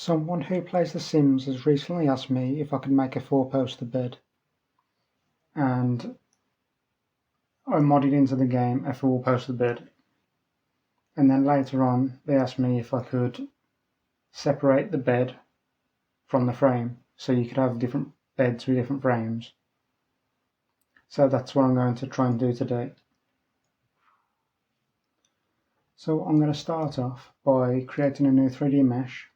Someone who plays The Sims has recently asked me if I could make a 4-poster bed, and I modded into the game a 4-poster bed, and then later on they asked me if I could separate the bed from the frame so you could have different beds with different frames. So that's what I'm going to try and do today. So I'm going to start off by creating a new 3D mesh,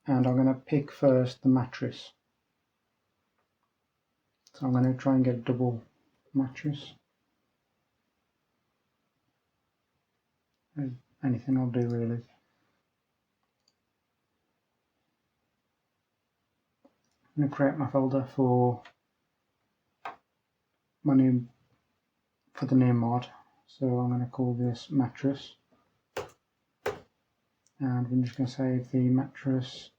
and I'm going to pick first the mattress. So I'm going to try and get a double mattress. Anything will do really. I'm going to create my folder for the new mod. So I'm going to call this mattress, and I'm just going to save the mattress.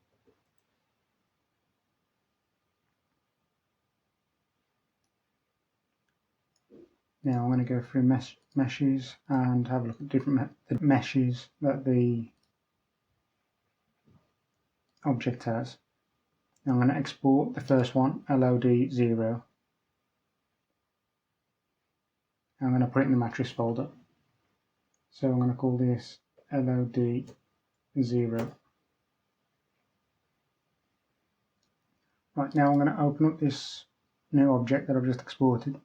Now I'm going to go through meshes and have a look at different meshes that the object has. Now I'm going to export the first one, LOD0. I'm going to put it in the mattress folder. So I'm going to call this LOD0. Right, now I'm going to open up this new object that I've just exported.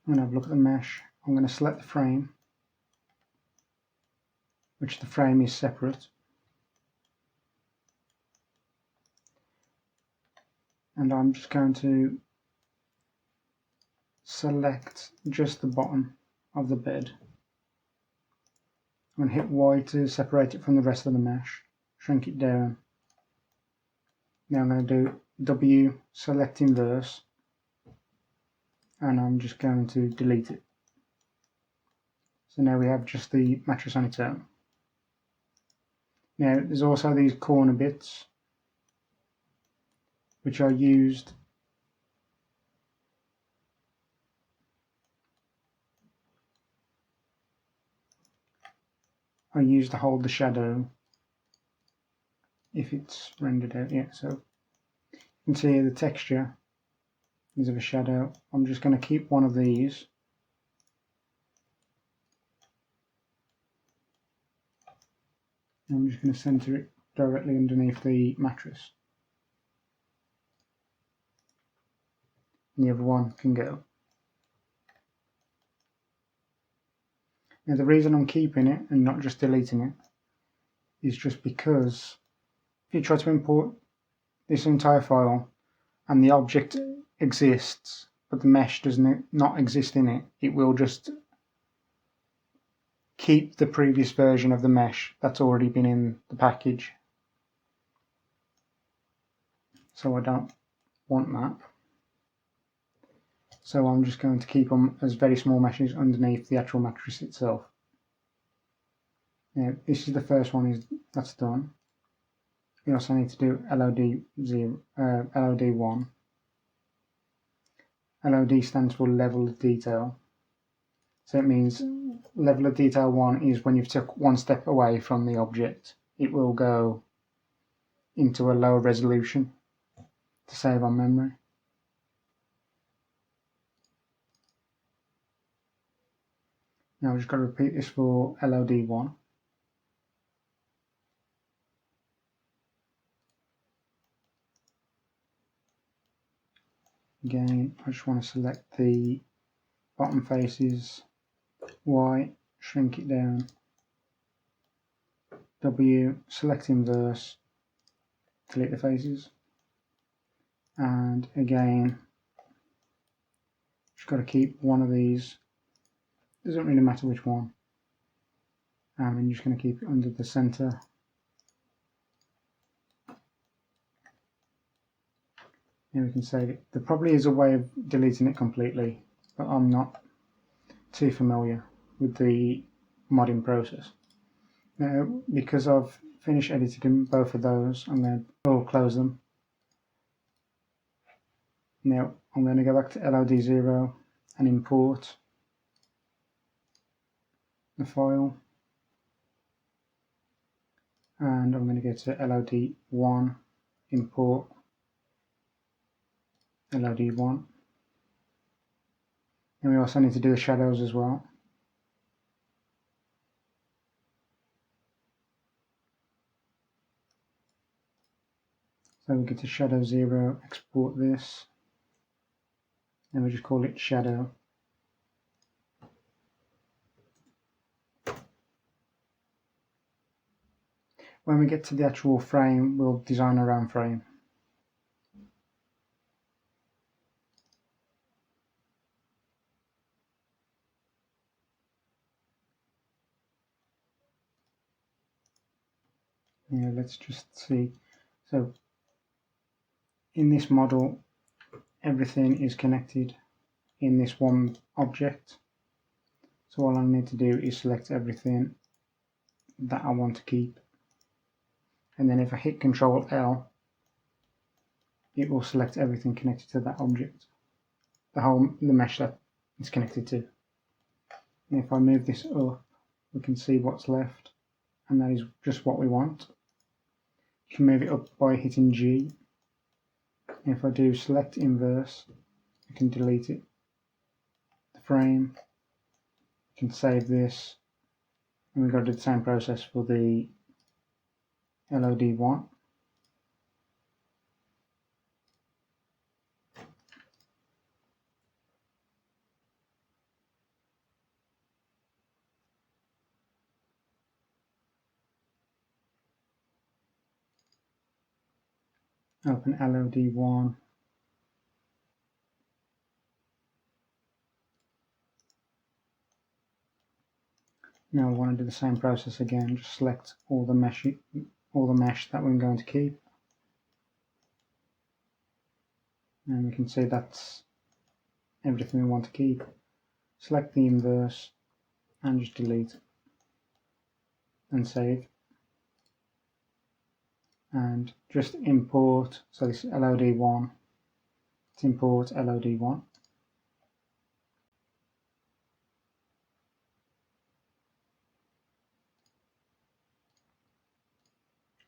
I'm going to have a look at the mesh. I'm going to select the frame, which the frame is separate. And I'm just going to select just the bottom of the bed. I'm going to hit Y to separate it from the rest of the mesh, shrink it down. Now I'm going to do W, select inverse, and I'm just going to delete it. So now we have just the mattress on its own. Now there's also these corner bits which are used to hold the shadow if it's rendered out. Yeah, so you can see the texture is of a shadow. I'm just going to keep one of these. I'm just going to center it directly underneath the mattress. And the other one can go. Now the reason I'm keeping it and not just deleting it is just because if you try to import this entire file and the object exists but the mesh does not exist in it, it will just keep the previous version of the mesh that's already been in the package. So I don't want that. So I'm just going to keep them as very small meshes underneath the actual mattress itself. Now this is the first one that's done. We also need to do LOD1. LOD stands for level of detail. So it means level of detail 1 is when you've took one step away from the object, it will go into a lower resolution to save on memory. Now I've just got to repeat this for LOD1. Again, I just want to select the bottom faces, Y, shrink it down, W, select inverse, delete the faces, and again, just got to keep one of these, doesn't really matter which one, and I'm just going to keep it under the center. Here we can save it. There probably is a way of deleting it completely, but I'm not too familiar with the modding process. Now, because I've finished editing both of those, I'm going to close them. Now I'm going to go back to LOD0 and import the file, and I'm going to go to LOD1, import LOD1, and we also need to do the shadows as well. So we get to shadow 0, export this, and we just call it shadow. When we get to the actual frame, we'll design our own frame. Yeah, let's just see. So in this model, everything is connected in this one object. So all I need to do is select everything that I want to keep. And then if I hit Ctrl L, it will select everything connected to that object, the mesh that it's connected to. And if I move this up, we can see what's left, and that is just what we want. You can move it up by hitting G. And if I do select inverse, I can delete it. The frame, I can save this, and we've got to do the same process for the LOD1. Open LOD1. Now I want to do the same process again, just select all the mesh that we're going to keep. And we can see that's everything we want to keep. Select the inverse and just delete and save. And just import, so this is LOD1, let's import LOD1.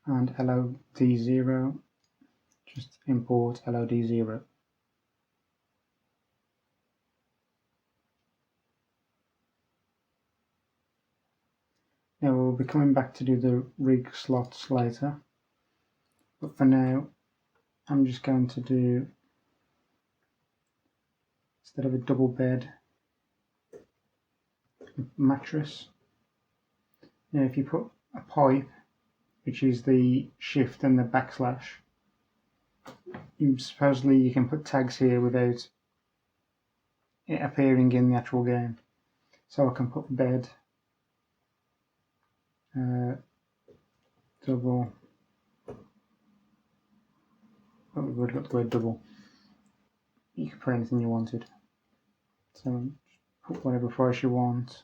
And LOD0, just import LOD0. Now we'll be coming back to do the rig slots later, but for now I'm just going to do, instead of a double bed, mattress. Now if you put a pipe, which is the shift and the backslash, supposedly you can put tags here without it appearing in the actual game. So I can put bed, double, oh, we've already got the word double. You can put anything you wanted. So put whatever price you want.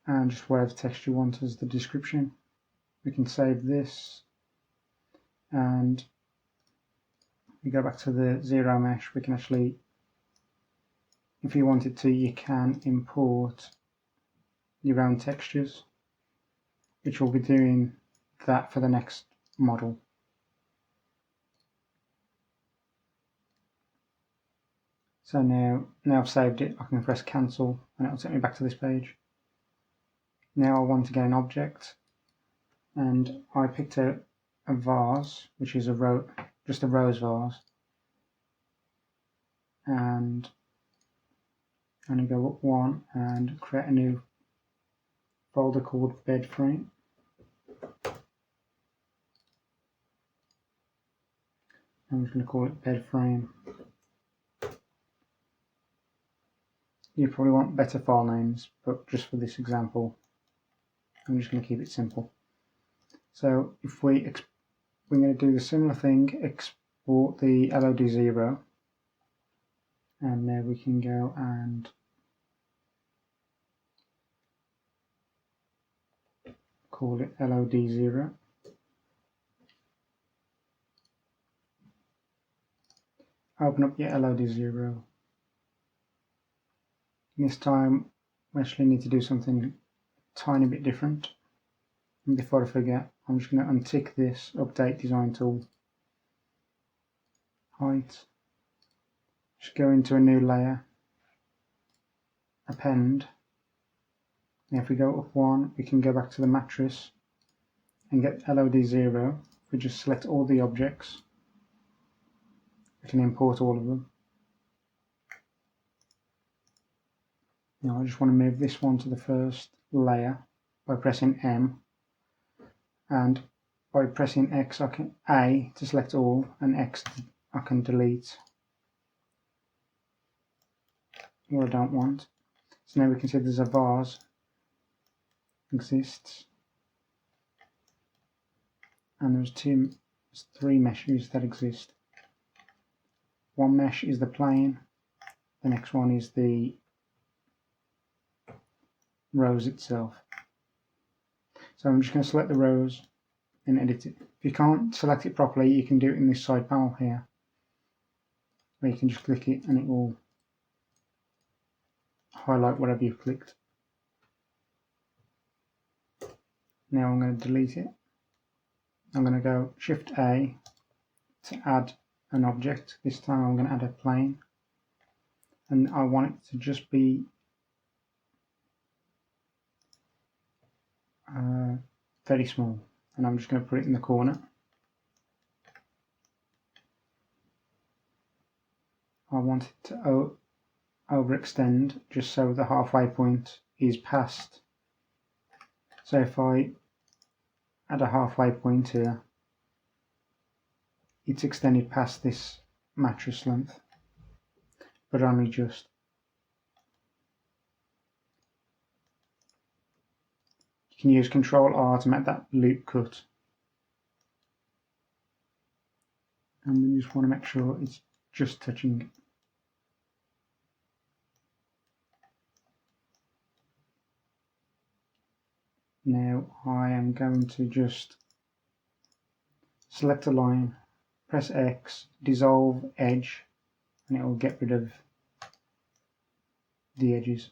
And just whatever text you want as the description. We can save this, and we go back to the zero mesh. We can actually, if you wanted to, you can import your own textures, which we'll be doing that for the next model. So now I've saved it, I can press cancel and it'll take me back to this page. Now I want to get an object, and I picked out a vase, which is just a rose vase, and I'm going to go up one and create a new folder called bed frame. I'm just going to call it bed frame. You probably want better file names, but just for this example, I'm just going to keep it simple. So if we're going to do the similar thing, export the LOD0, and there we can go and call it LOD0. open up your LOD0. This time we actually need to do something a tiny bit different. And before I forget, I'm just going to untick this update design tool, height, just go into a new layer, append. Now if we go up one, we can go back to the mattress and get LOD0. If we just select all the objects, we can import all of them. Now I just want to move this one to the first layer by pressing M, and by pressing X I can A to select all, and X I can delete what I don't want. So now we can see there's a vase exists, and there's three meshes that exist. One mesh is the plane, the next one is the rose itself. So I'm just going to select the rose and edit it. If you can't select it properly, you can do it in this side panel here, where you can just click it and it will highlight whatever you've clicked. Now I'm going to delete it. I'm going to go Shift A to add an object. This time I'm going to add a plane, and I want it to just be very small, and I'm just going to put it in the corner. I want it to overextend just so the halfway point is past. So if I add a halfway point here, it's extended past this mattress length, but only just. You can use Control R to make that loop cut, and we just want to make sure it's just touching. Now I am going to just select a line, press X, dissolve edge, and it will get rid of the edges.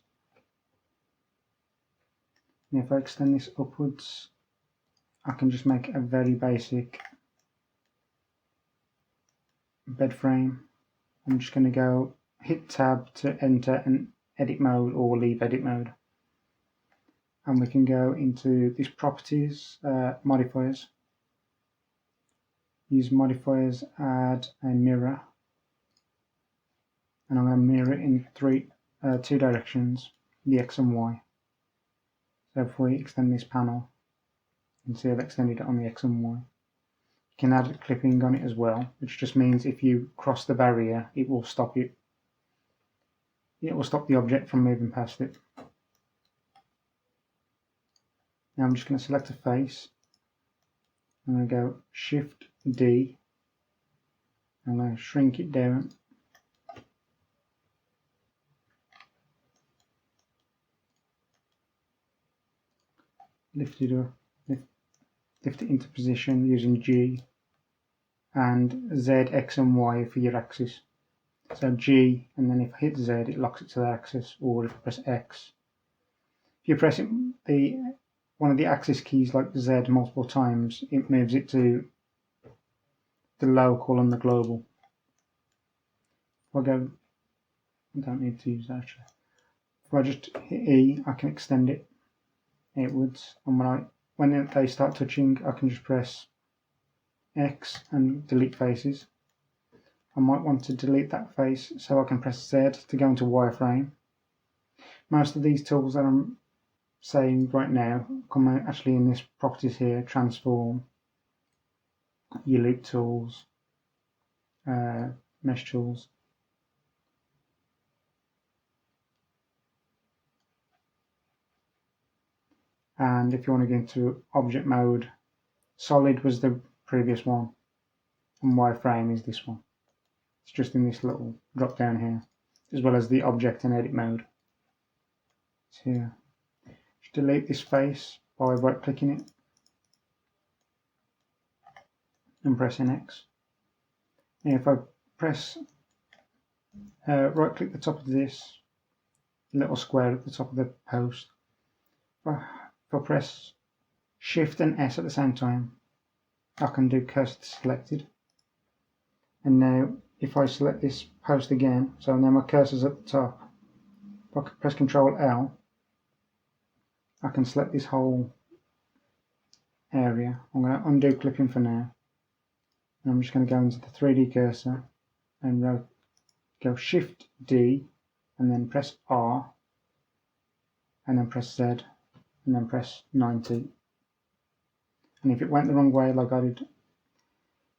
And if I extend this upwards, I can just make a very basic bed frame. I'm just going to go hit tab to enter an edit mode or leave edit mode. And we can go into this properties, modifiers, use modifiers, add a mirror, and I'm going to mirror it in two directions, the X and Y. So if we extend this panel, you can see I've extended it on the X and Y. You can add clipping on it as well, which just means if you cross the barrier, it will stop it. It will stop the object from moving past it. Now I'm just going to select a face. I'm going to go Shift D. I'm going to shrink it down. Lift it up, lift it into position using G, and Z, X and Y for your axis. So G, and then if I hit Z it locks it to the axis, or if I press X. If you press one of the axis keys like Z multiple times, it moves it to the local and the global. If I don't need to use that actually. If I just hit E, I can extend it outwards, and when they start touching, I can just press X and delete faces. I might want to delete that face, so I can press Z to go into wireframe. Most of these tools that I'm saying right now come out actually in this properties here, transform, your loop tools, mesh tools. And if you want to go into object mode, solid was the previous one, and wireframe is this one. It's just in this little drop down here, as well as the object and edit mode. It's here. Just delete this face by right clicking it and pressing X. And if I press Right click the top of this little square at the top of the post. If I press Shift and S at the same time, I can do cursor selected. And now if I select this post again, so now my cursor's at the top, if I press Ctrl L, I can select this whole area. I'm going to undo clipping for now. And I'm just going to go into the 3D cursor and go Shift D and then press R and then press Z and then press 90. And if it went the wrong way like I did,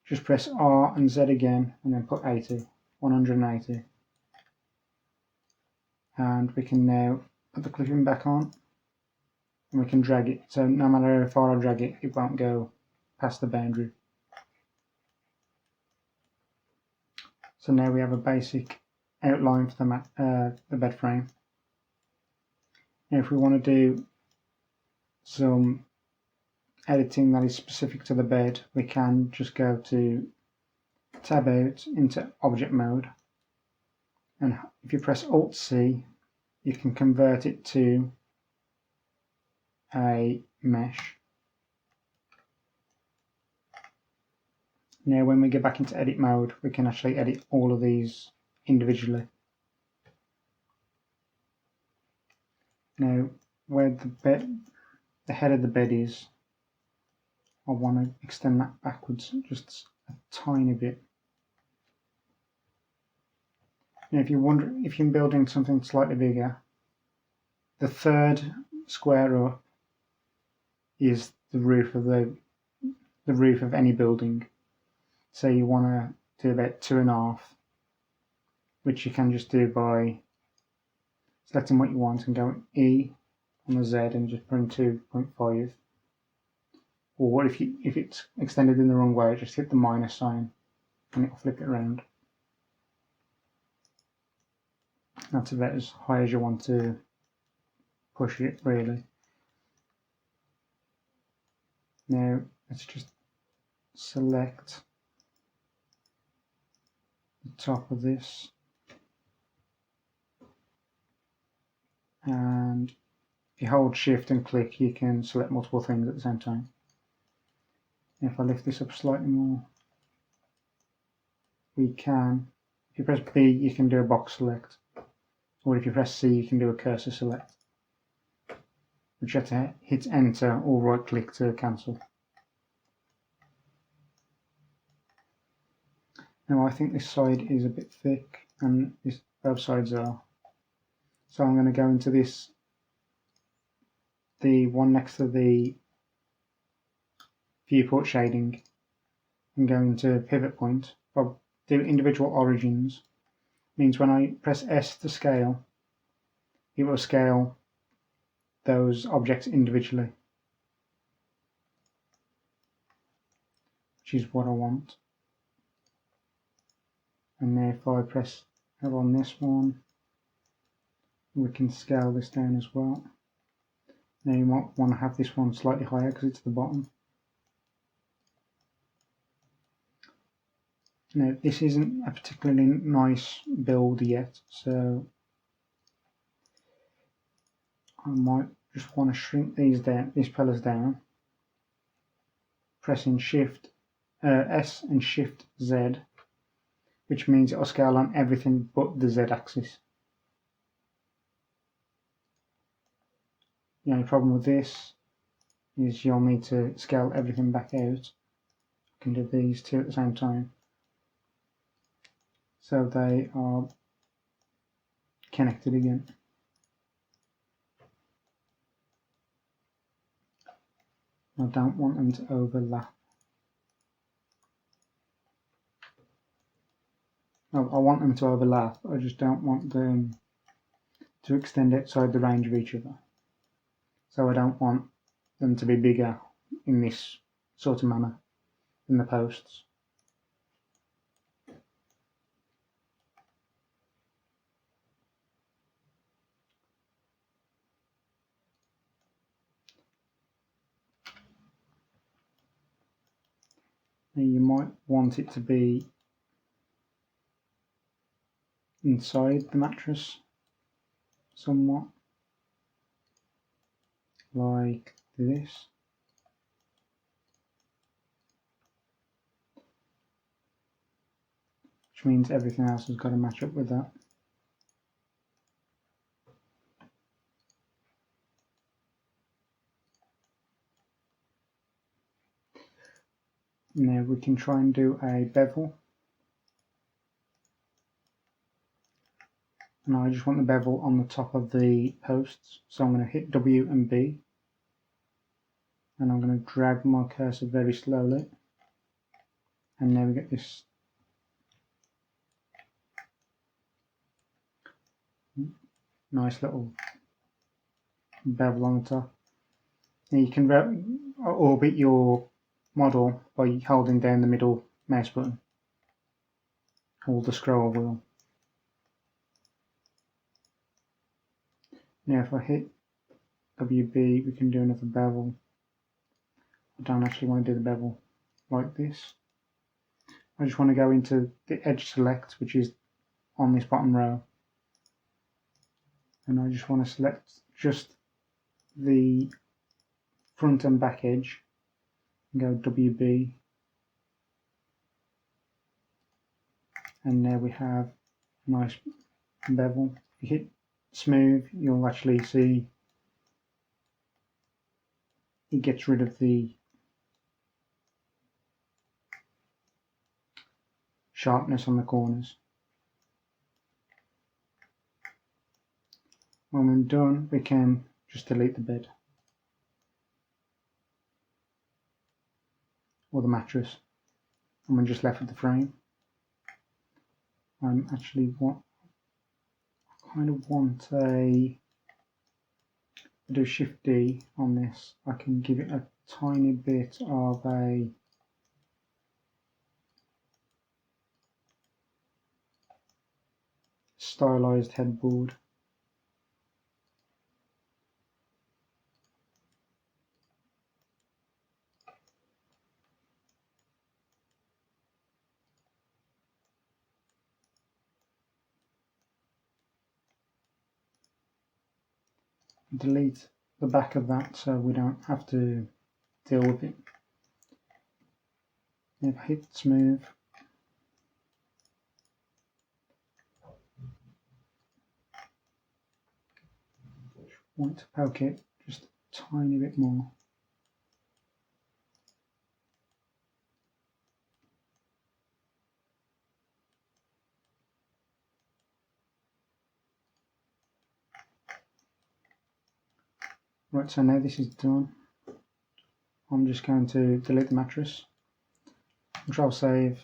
just press R and Z again and then put 80, 180. And we can now put the clipping back on and we can drag it. So no matter how far I drag it, it won't go past the boundary. So now we have a basic outline for the bed frame. Now if we want to do some editing that is specific to the bed, we can just go to tab out into object mode, and if you press Alt C you can convert it to a mesh. Now when we get back into edit mode we can actually edit all of these individually. Now where the head of the bed is, I want to extend that backwards just a tiny bit. Now if you wonder if you're building something slightly bigger, the third square up is the roof of any building. So you want to do about 2.5, which you can just do by selecting what you want and going E on the Z and just putting 2.5. Or if it's extended in the wrong way, just hit the minus sign and it'll flip it around. That's about as high as you want to push it, really. Now let's just select the top of this, and if you hold Shift and click you can select multiple things at the same time. If I lift this up slightly more, we can, if you press B you can do a box select, or if you press C you can do a cursor select, which you have to hit enter or right click to cancel. Now I think this side is a bit thick and both sides are, so I'm going to go into this, the one next to the viewport shading, and go into pivot point. I'll do individual origins, means when I press S to scale it will scale those objects individually, which is what I want. And now if I press L on this one we can scale this down as well. Now you might want to have this one slightly higher because it's the bottom. Now this isn't a particularly nice build yet, so I might just want to shrink these pillars down, pressing Shift S and Shift Z, which means it'll scale on everything but the Z axis. The only problem with this is you'll need to scale everything back out. I can do these two at the same time, so they are connected again. I don't want them to overlap. No, I want them to overlap, I just don't want them to extend outside the range of each other. So I don't want them to be bigger in this sort of manner than the posts. Now you might want it to be inside the mattress somewhat, like this. Which means everything else has got to match up with that. Now we can try and do a bevel. And I just want the bevel on the top of the posts. So I'm going to hit W and B. And I'm going to drag my cursor very slowly. And now we get this nice little bevel on the top. Now you can orbit your model by holding down the middle mouse button or the scroll wheel. Now if I hit WB, we can do another bevel. I don't actually want to do the bevel like this. I just want to go into the edge select, which is on this bottom row, and I just want to select just the front and back edge and go WB, and now we have a nice bevel. If you hit smooth, you'll actually see it gets rid of the sharpness on the corners. When we're done, we can just delete the bed or the mattress, and we're just left with the frame. I kind of want do Shift D on this. I can give it a tiny bit of a stylized headboard. Delete the back of that so we don't have to deal with it. If I hit smooth, want to poke it just a tiny bit more. Right, so now this is done. I'm just going to delete the mattress. Control save.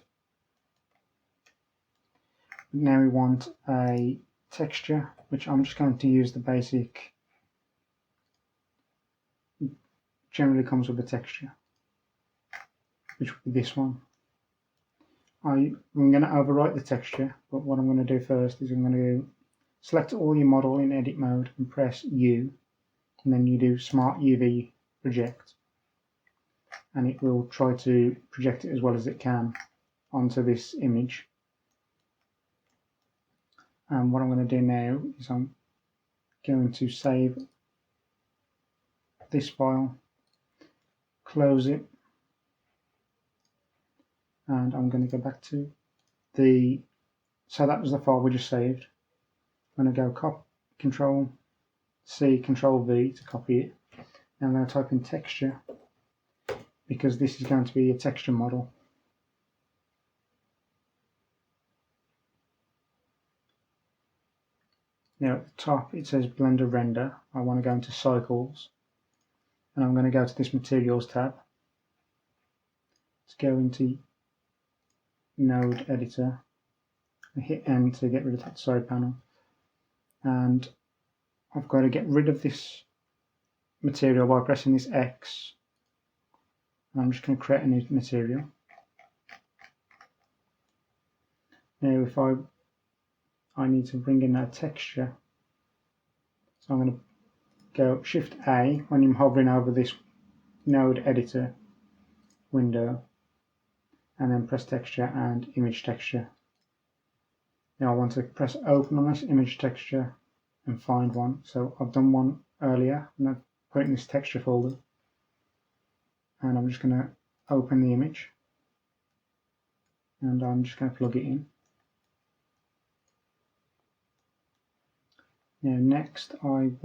Now we want a texture, which I'm just going to use the basic. Generally comes with a texture, which would be this one. I'm going to overwrite the texture, but what I'm going to do first is I'm going to select all your model in edit mode and press U, and then you do Smart UV project, and it will try to project it as well as it can onto this image. And what I'm going to do now is I'm going to save this file, close it, and I'm going to go back to so that was the file we just saved. I'm going to go Control C, Control V to copy it. Now I'm going to type in texture, because this is going to be a texture model. Now at the top it says Blender Render. I want to go into Cycles, and I'm going to go to this Materials tab. Let's go into Node Editor and hit N to get rid of that side panel. And I've got to get rid of this material by pressing this X. And I'm just going to create a new material. Now if I need to bring in a texture, so I'm going to go Shift A when I'm hovering over this Node Editor window, and then press Texture and Image Texture. Now I want to press open on this image texture and find one. So I've done one earlier and I've put it in this texture folder, and I'm just going to open the image and I'm just going to plug it in. Now next I'm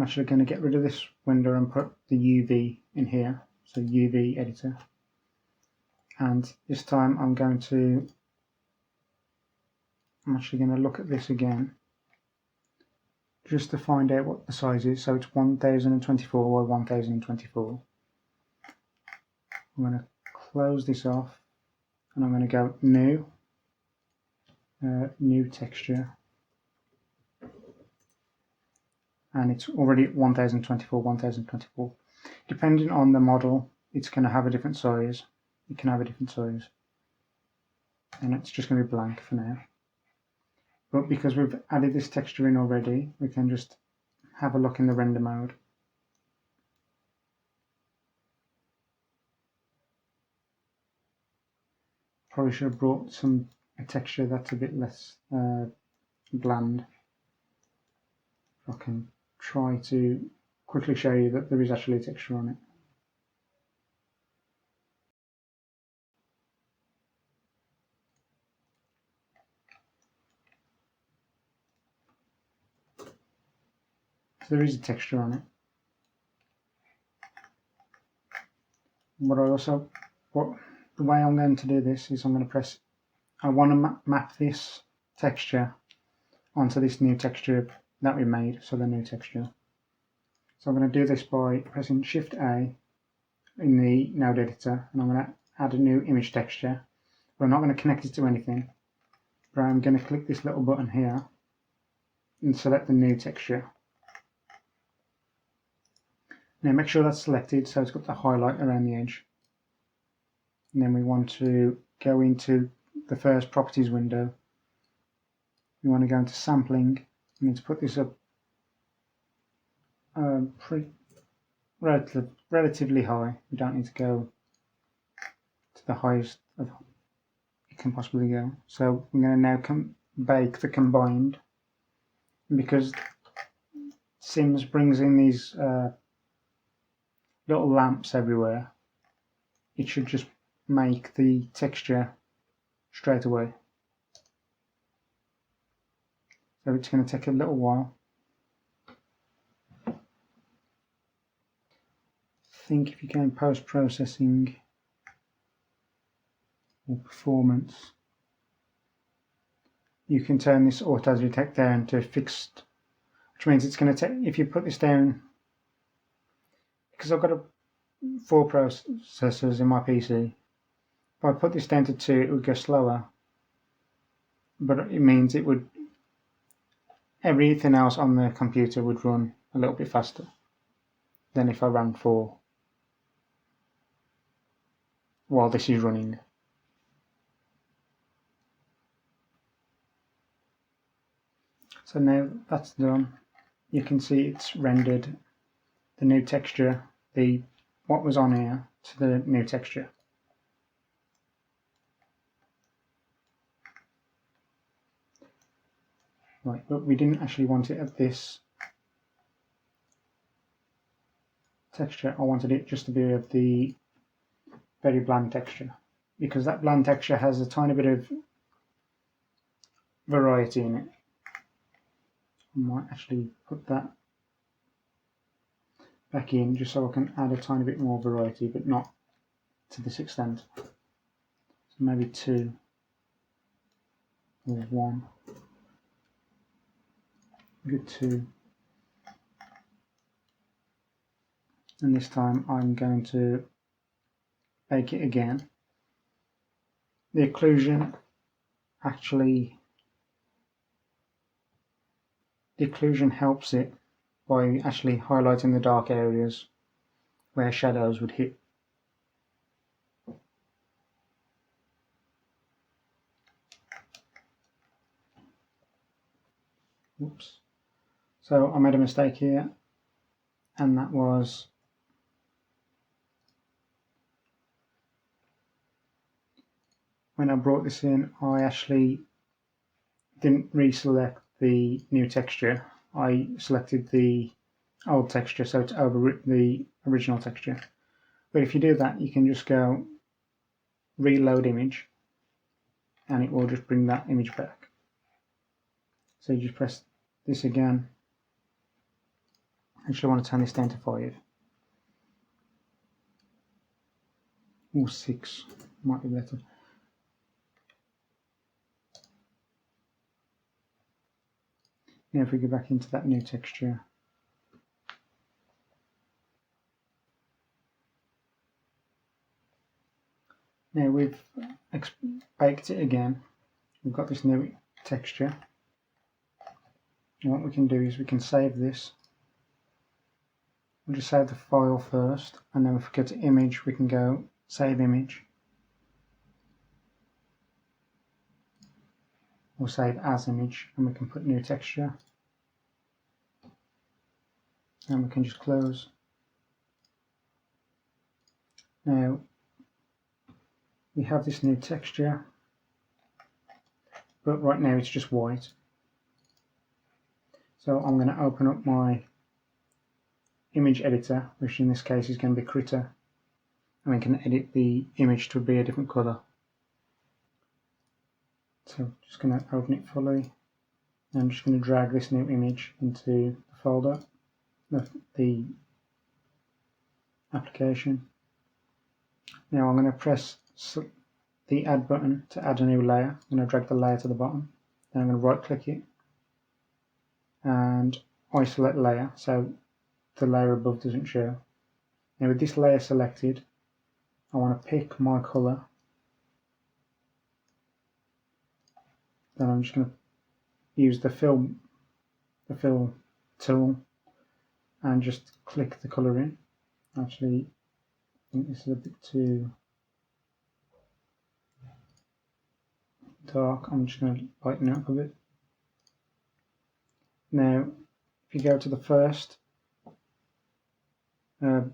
actually going to get rid of this window and put the UV in here, so UV editor, and this time I'm actually going to look at this again just to find out what the size is. So it's 1024 by 1024. I'm going to close this off and I'm going to go new, new texture, and it's already at 1024. Depending on the model, it's going to have a different size. It can have a different size, and it's just going to be blank for now. But because we've added this texture in already, we can just have a look in the render mode. Probably should have brought a texture that's a bit less bland. I can try to quickly show you that there is actually a texture on it. So there is a texture on it. The way I'm going to do this is I'm going to press, I want to map this texture onto this new texture that we made, so the new texture. So I'm going to do this by pressing Shift A in the node editor, and I'm going to add a new image texture. But I'm not going to connect it to anything, but I'm going to click this little button here and select the new texture. Now make sure that's selected so it's got the highlight around the edge. And then we want to go into the first properties window. We want to go into sampling. We need to put this up relatively high. We don't need to go to the highest it can possibly go. So we're going to now bake the combined. And because Sims brings in these little lamps everywhere, it should just make the texture straight away. So it's going to take a little while. I think if you go in post-processing or performance, you can turn this auto detect down to fixed, which means it's going to take, if you put this down, because I've got 4 processors in my PC, if I put this down to 2 it would go slower, but it means it would, everything else on the computer would run a little bit faster than if I ran 4 while this is running. So now that's done, you can see it's rendered the new texture, what was on here, to the new texture. Right, but we didn't actually want it at this texture. I wanted it just to be of the very bland texture, because that bland texture has a tiny bit of variety in it. I might actually put that back in just so I can add a tiny bit more variety, but not to this extent. So maybe 2 or 1. Good 2. And this time I'm going to bake it again. The occlusion helps it by actually highlighting the dark areas where shadows would hit. Oops. So I made a mistake here, and that was when I brought this in, I actually didn't reselect the new texture. I selected the old texture, so it's overwritten the original texture. But if you do that, you can just go reload image, and it will just bring that image back. So you just press this again. Actually, I want to turn this down to 5 or 6, might be better. Now if we go back into that new texture, now we've baked it again, we've got this new texture, and what we can do is we can save this. We'll just save the file first, and then if we go to image, we can go save image, or save as image, and we can put new texture, and we can just close. Now we have this new texture, but right now it's just white. So I'm going to open up my image editor, which in this case is going to be Krita, and we can edit the image to be a different colour. So I'm just going to open it fully, and I'm just going to drag this new image into the folder, the application. Now I'm going to press the add button to add a new layer. I'm going to drag the layer to the bottom, then I'm going to right click it and isolate layer so the layer above doesn't show. Now with this layer selected, I want to pick my colour. Then I'm just going to use the fill tool and just click the colour in. Actually, I think this is a bit too dark. I'm just going to lighten it up a bit. Now, if you go to the first, the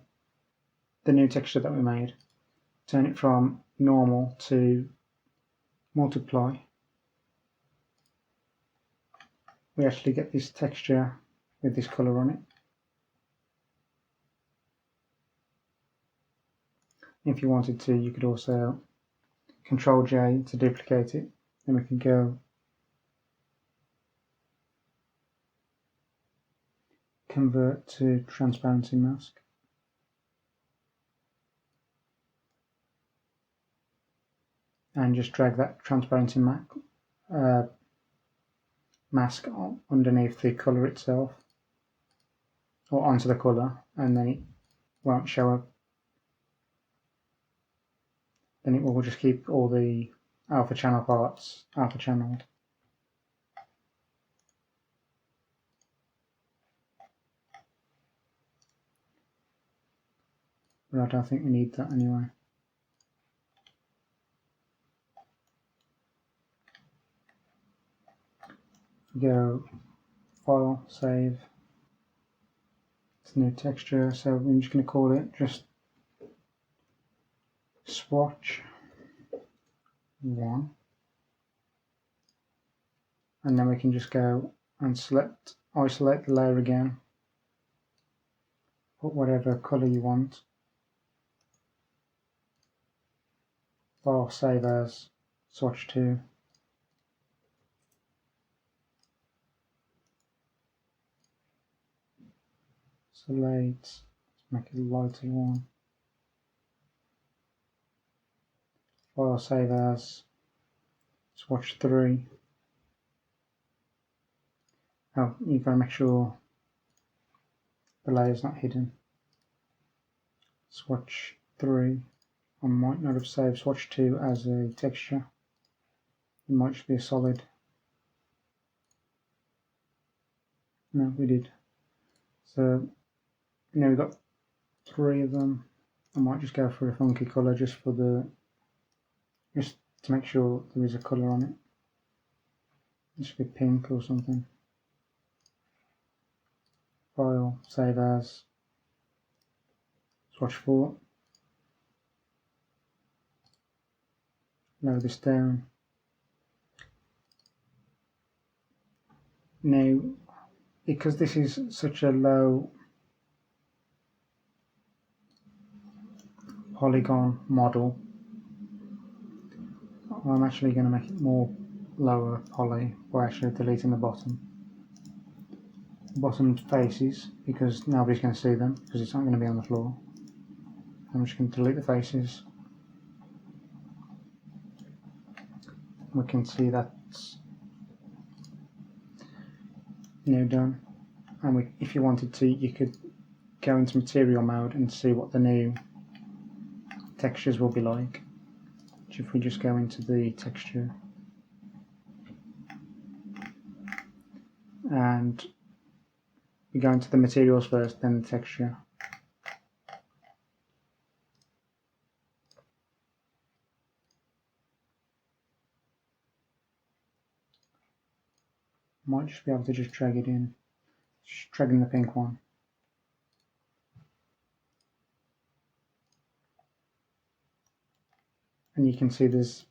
new texture that we made, turn it from normal to multiply, we actually get this texture with this colour on it. If you wanted to, you could also Control J to duplicate it. Then we can go convert to transparency mask. And just drag that transparency mask underneath the colour itself, or onto the colour, and then it won't show up. Then it will just keep all the alpha channel parts alpha channeled. But I don't think we need that anyway. Go file, save, it's a new texture, so I'm just going to call it just Swatch 1, and then we can just go and isolate the layer again, put whatever colour you want, file, save as Swatch 2. Select, let's make it a lighter one. File, save as Swatch 3. Oh, you've got to make sure the layer's not hidden. Swatch 3. I might not have saved Swatch 2 as a texture. It might just be a solid. No, we did. So now we've got 3 of them. I might just go for a funky colour just to make sure there is a colour on it. It should be pink or something. File, save as Swatch 4. lower this down. Now, because this is such a low polygon model, I'm actually going to make it more lower poly by actually deleting the bottom faces, because nobody's going to see them because it's not going to be on the floor. I'm just going to delete the faces. We can see that's now done, and if you wanted to, you could go into material mode and see what the new textures will be like. If we just go into the texture and we go into the materials first, then the texture. Might just be able to just drag it in, just dragging the pink one. And you can see there's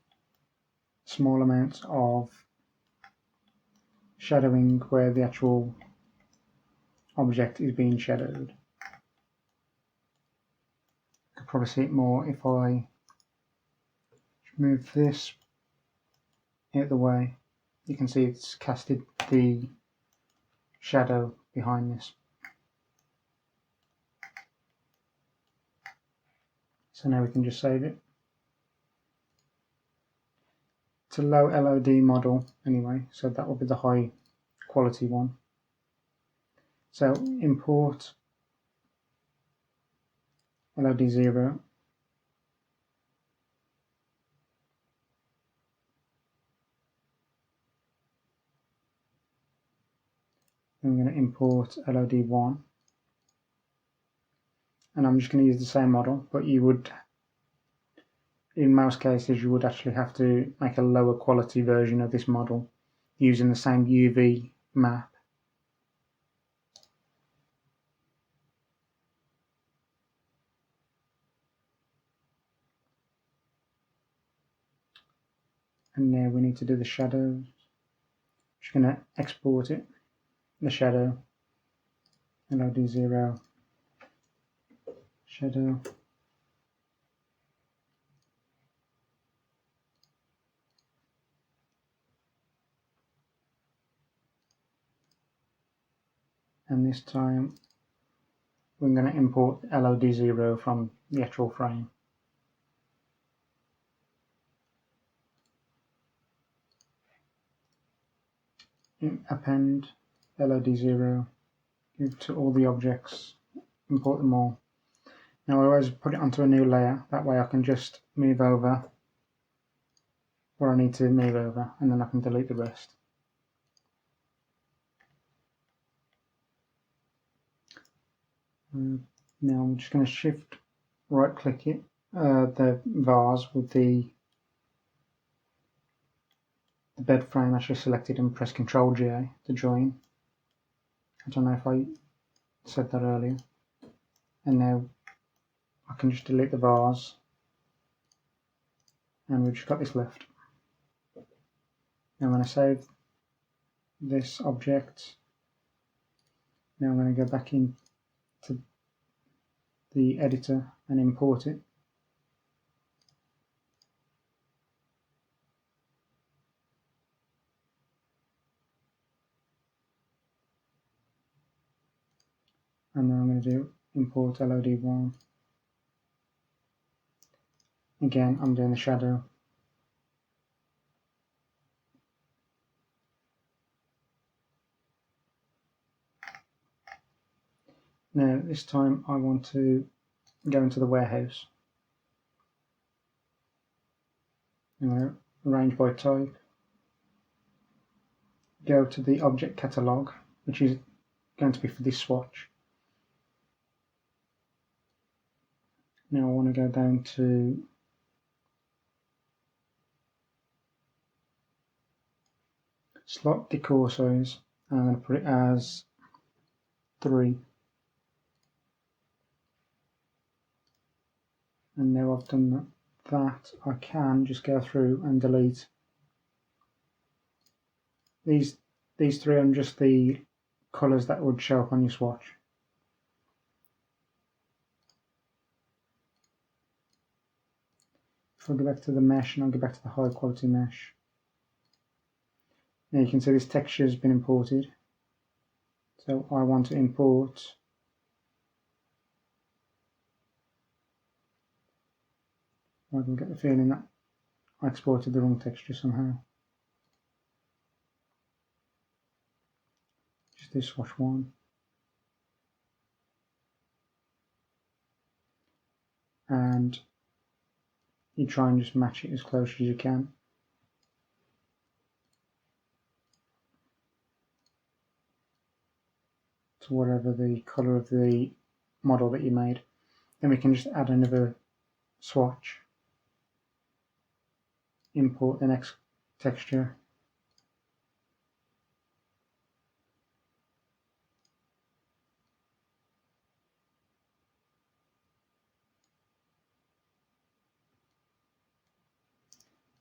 small amounts of shadowing where the actual object is being shadowed. You could probably see it more if I move this out of the way. You can see it's casted the shadow behind this. So now we can just save it. It's a low LOD model anyway, so that will be the high quality one. So import LOD 0. Then I'm going to import LOD 1. And I'm just going to use the same model, but you would, in most cases, you would actually have to make a lower quality version of this model using the same UV map. And now we need to do the shadows. Just going to export it, the shadow, LOD 0, shadow. And this time we're going to import LOD 0 from the actual frame. Append LOD 0, give to all the objects, import them all. Now I always put it onto a new layer, that way I can just move over where I need to move over, and then I can delete the rest. Now I'm just going to shift right click it, the vase with the bed frame actually selected, and press Ctrl J to join. I don't know if I said that earlier. And now I can just delete the vase, and we've just got this left. Now I'm going to save this object. Now I'm going to go back into the editor and import it. And then I'm going to do import LOD 1. Again, I'm doing the shadow. Now this time I want to go into the warehouse. I'm going to arrange by type. Go to the object catalog, which is going to be for this swatch. Now I want to go down to slot decor size, and I'm going to put it as 3. And now I've done that, I can just go through and delete these three are just the colours that would show up on your swatch. If I go back to the mesh and I'll go back to the high quality mesh, now you can see this texture has been imported. So I want to import I can get the feeling that I exported the wrong texture somehow. Just do swatch 1. And you try and just match it as close as you can. To whatever the colour of the model that you made. Then we can just add another swatch. Import the next texture.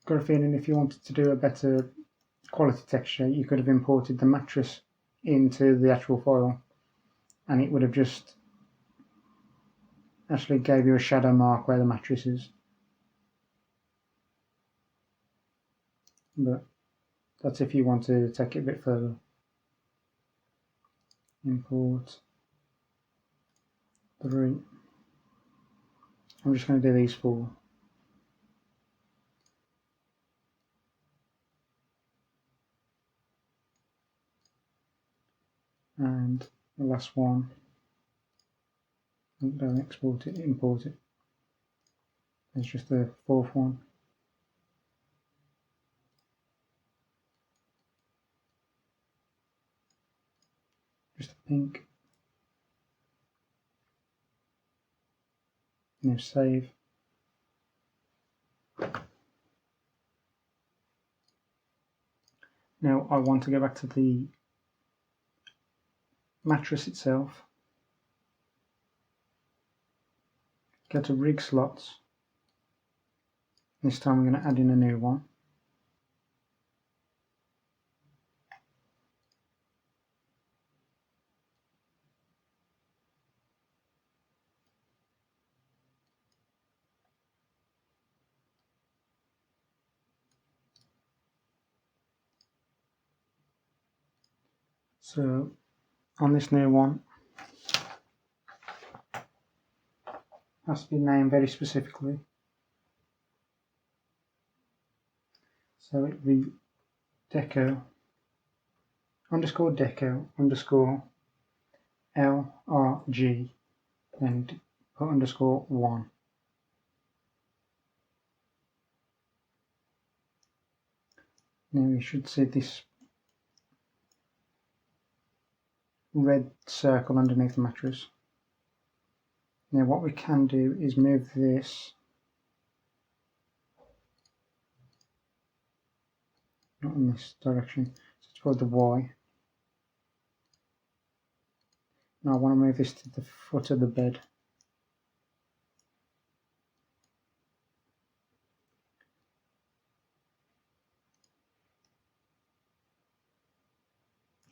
Got a feeling if you wanted to do a better quality texture, you could have imported the mattress into the actual file, and it would have just actually gave you a shadow mark where the mattress is. But that's if you want to take it a bit further. Import 3. I'm just going to do these 4. And the last one, don't export it, import it. It's just the 4th one. Just a pink. Now save. Now I want to go back to the mattress itself. Go to rig slots. This time I'm going to add in a new one. So on this new one, has to be named very specifically. So it will be deco underscore deco underscore LRG and put underscore 1. Now you should see this red circle underneath the mattress. Now what we can do is move this not in this direction, so it's toward the Y. Now I want to move this to the foot of the bed.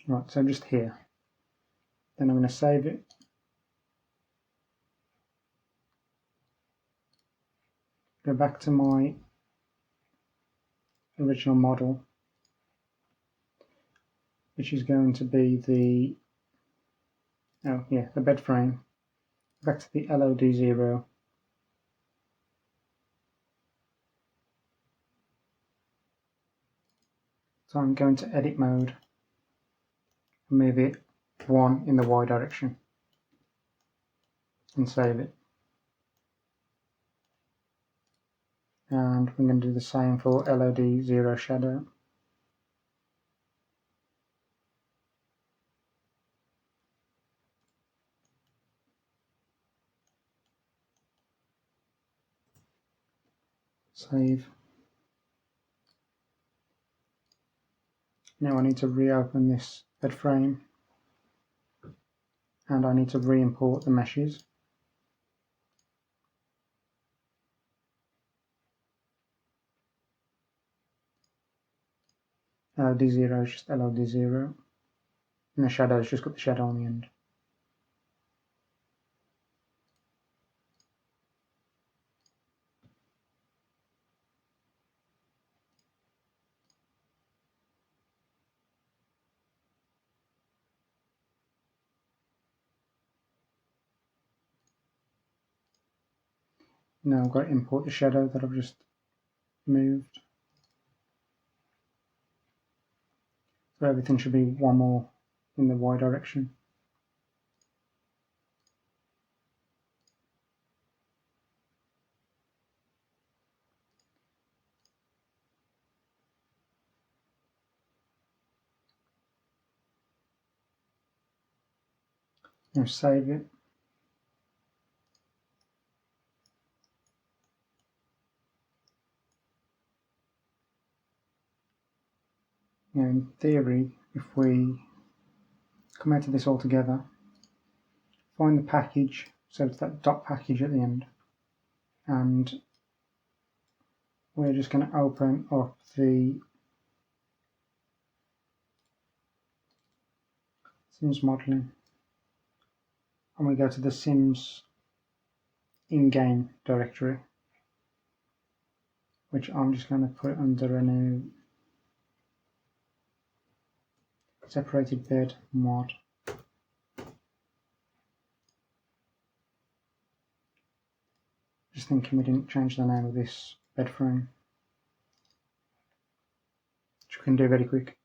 Right, so just here. Then I'm going to save it. Go back to my original model, which is going to be the bed frame. Back to the LOD0. So I'm going to edit mode and move it 1 in the Y direction and save it. And we're going to do the same for LOD0 shadow. Save. Now I need to reopen this bed frame and I need to re-import the meshes. LOD0 is just LOD0, and the shadow's just got the shadow on the end. Now I've got to import the shadow that I've just moved. So everything should be one more in the Y direction. Now save it. Now in theory, if we come out of this all together, find the package, so it's that dot package at the end, and we're just going to open up the Sims modeling, and we go to the Sims in-game directory, which I'm just going to put under a new separated bed mod. Just thinking we didn't change the name of this bed frame, which we can do very quick.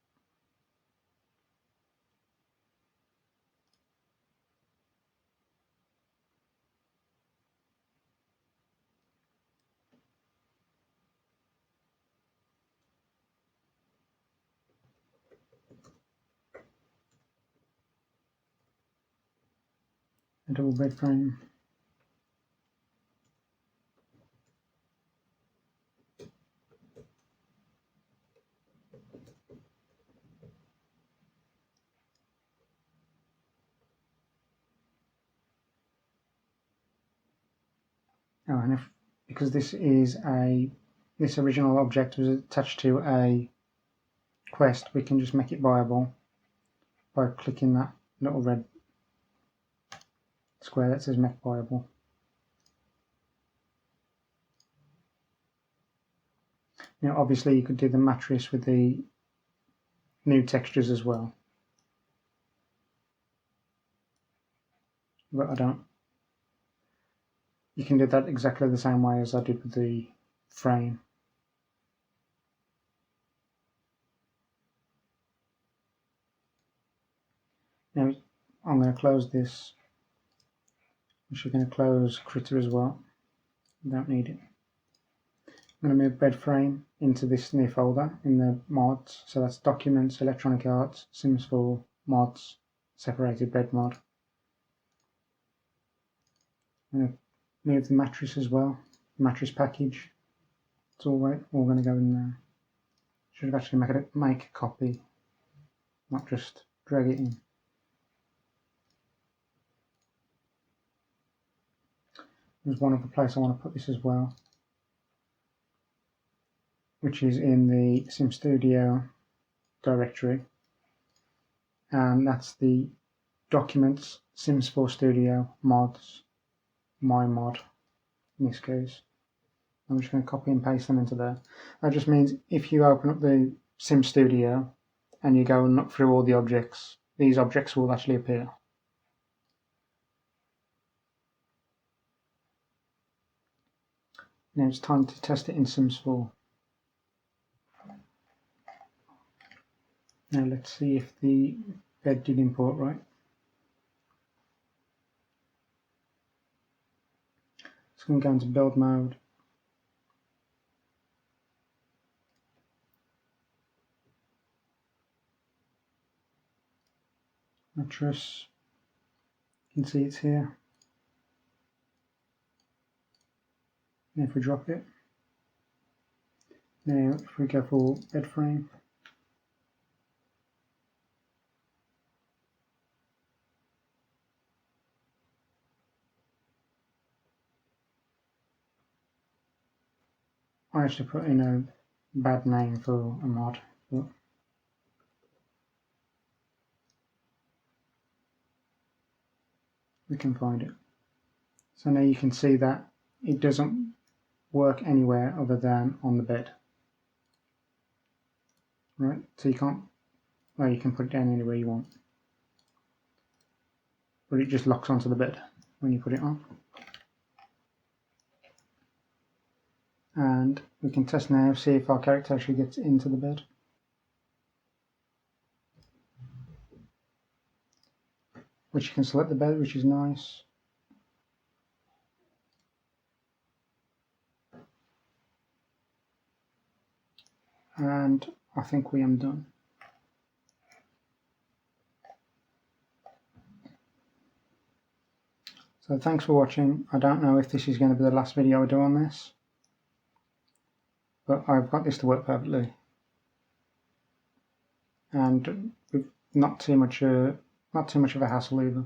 A double bed frame. Oh, and because this original object was attached to a quest, we can just make it buyable by clicking that little red square that says make buyable. Now obviously you could do the mattress with the new textures as well, but I don't. You can do that exactly the same way as I did with the frame. Now I'm going to close this. I'm actually going to close Krita as well. Don't need it. I'm going to move bed frame into this new folder in the mods. So that's Documents, Electronic Arts, Sims 4, Mods, Separated Bed Mod. I'm going to move the mattress as well, mattress package. It's all going to go in there. Should have actually make a copy, not just drag it in. There's one other place I want to put this as well, which is in the Sim Studio directory, and that's the Documents, Sims 4 Studio, Mods, My Mod in this case. I'm just going to copy and paste them into there. That just means if you open up the Sim Studio and you go and look through all the objects, these objects will actually appear. Now it's time to test it in Sims 4. Now let's see if the bed did import right. It's going to go into build mode. Mattress, you can see it's here. And if we drop it, now if we go for bed frame, I actually put in a bad name for a mod, but we can find it. So now you can see that it doesn't work anywhere other than on the bed. Right, so you can't, well, you can put it down anywhere you want, but it just locks onto the bed when you put it on. And we can test now, see if our character actually gets into the bed. Which you can select the bed, which is nice. And I think we am done. So thanks for watching. I don't know if this is going to be the last video I do on this, but I've got this to work perfectly. And not too much of a hassle either.